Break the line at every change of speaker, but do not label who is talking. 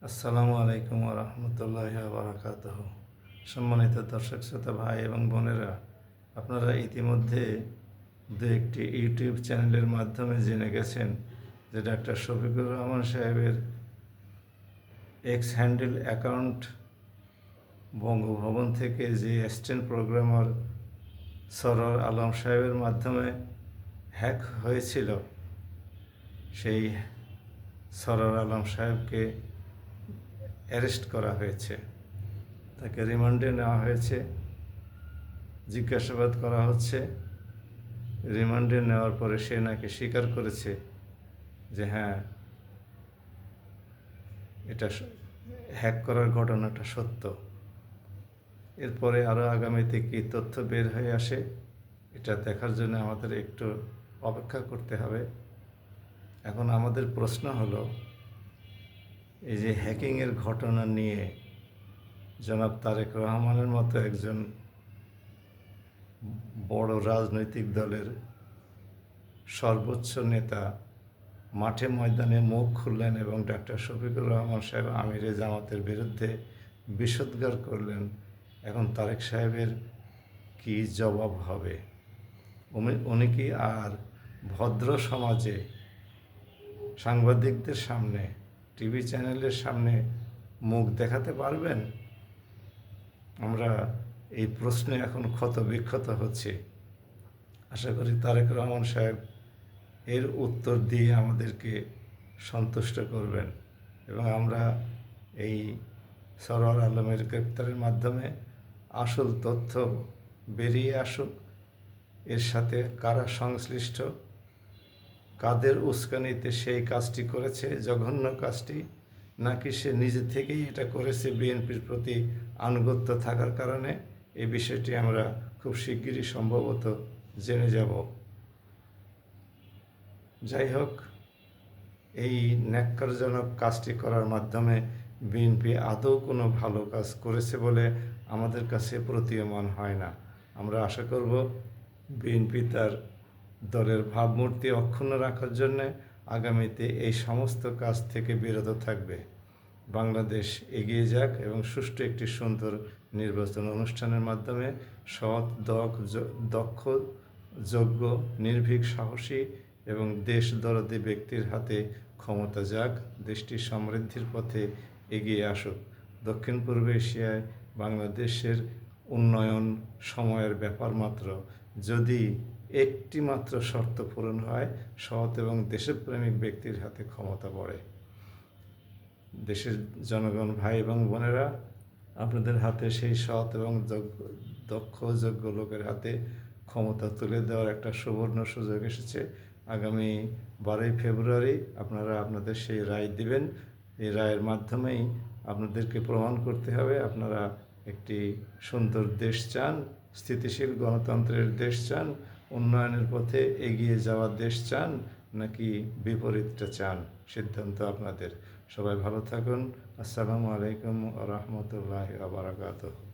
আসসালামু আলাইকুম রহমতুল্লাহ বারাকাতুহু। সম্মানিত দর্শক শ্রোতা ভাই এবং বোনেরা, আপনারা ইতিমধ্যে দু একটি ইউটিউব চ্যানেলের মাধ্যমে জেনে গেছেন যে ডাক্তার শফিকুর রহমান সাহেবের এক্স হ্যান্ডেল অ্যাকাউন্ট বঙ্গভবন থেকে যে অ্যাসিস্ট্যান্ট প্রোগ্রামার সরোয়ার আলম সাহেবের মাধ্যমে হ্যাক হয়েছিল, সেই সরোয়ার আলম সাহেবকে অ্যারেস্ট করা হয়েছে। তাকে রিমান্ডে নেওয়া হয়েছে, জিজ্ঞাসাবাদ করা হচ্ছে। রিমান্ডে নেওয়ার পরে সে নাকি স্বীকার করেছে যে হ্যাঁ, এটা হ্যাক করার ঘটনাটা সত্য। এরপরে আরও আগামীতে কী তথ্য বের হয়ে আসে, এটা দেখার জন্য আমাদের একটু অপেক্ষা করতে হবে। এখন আমাদের প্রশ্ন হলো, এই যে হ্যাকিংয়ের ঘটনা নিয়ে জনাব তারেক রহমানের মতো একজন বড় রাজনৈতিক দলের সর্বোচ্চ নেতা মাঠে ময়দানে মুখ খুললেন এবং ডাক্তার শফিকুর রহমান সাহেব আমিরে জামাতের বিরুদ্ধে বিষোদ্গার করলেন। এখন তারেক সাহেবের কি জবাব হবে? উনি কি আর ভদ্র সমাজে সাংবাদিকদের সামনে, টিভি চ্যানেলের সামনে মুখ দেখাতে পারবেন? আমরা এই প্রশ্নে এখন ক্ষত বিক্ষত হচ্ছে। আশা করি তারেক রহমান সাহেব এর উত্তর দিয়ে আমাদেরকে সন্তুষ্ট করবেন এবং আমরা এই সরোয়ার আলমের গ্রেপ্তারের মাধ্যমে আসল তথ্য বেরিয়ে আসুক। এর সাথে কারা সংশ্লিষ্ট, কাদের উস্কানিতে সেই কাজটি করেছে, জঘন্য কাজটি, নাকি সে নিজে থেকেই এটা করেছে বিএনপির প্রতি আনুগত্য থাকার কারণে, এই বিষয়টি আমরা খুব শিগগিরই সম্ভবত জেনে যাব। যাই হোক, এই ন্যাক্কারজনক কাজটি করার মাধ্যমে বিএনপি আদৌ কোনো ভালো কাজ করেছে বলে আমাদের কাছে প্রতীয়মান হয় না। আমরা আশা করব বিএনপি তার দলের ভাবমূর্তি অক্ষুণ্ণ রাখার জন্যে আগামীতে এই সমস্ত কাজ থেকে বিরত থাকবে। বাংলাদেশ এগিয়ে যাক এবং সুষ্ঠু একটি সুন্দর নির্বাচন অনুষ্ঠানের মাধ্যমে সৎ, দক্ষ, যোগ্য, নির্ভীক, সাহসী এবং দেশদরদী ব্যক্তির হাতে ক্ষমতা যাক, দেশটি সমৃদ্ধির পথে এগিয়ে আসুক। দক্ষিণ পূর্ব এশিয়ায় বাংলাদেশের উন্নয়ন সময়ের ব্যাপার মাত্র। যদি একটি মাত্র শর্ত পূরণ হয়, সৎ এবং দেশপ্রেমিক ব্যক্তির হাতে ক্ষমতা পড়ে। দেশের জনগণ, ভাই এবং বোনেরা, আপনাদের হাতে সেই সৎ এবং দক্ষ যোগ্য লোকের হাতে ক্ষমতা তুলে দেওয়ার একটা সুবর্ণ সুযোগ এসেছে। আগামী 12ই ফেব্রুয়ারি আপনারা আপনাদের সেই রায় দিবেন। এই রায়ের মাধ্যমেই আপনাদেরকে প্রমাণ করতে হবে আপনারা একটি সুন্দর দেশ চান, স্থিতিশীল গণতন্ত্রের দেশ চান, উন্নয়নের পথে এগিয়ে যাওয়ার দেশ চান, নাকি বিপরীতটা চান। সিদ্ধান্ত আপনাদের। সবাই ভালো থাকুন। আসসালামু আলাইকুম ওয়া রাহমাতুল্লাহি ওয়া বারাকাতুহু।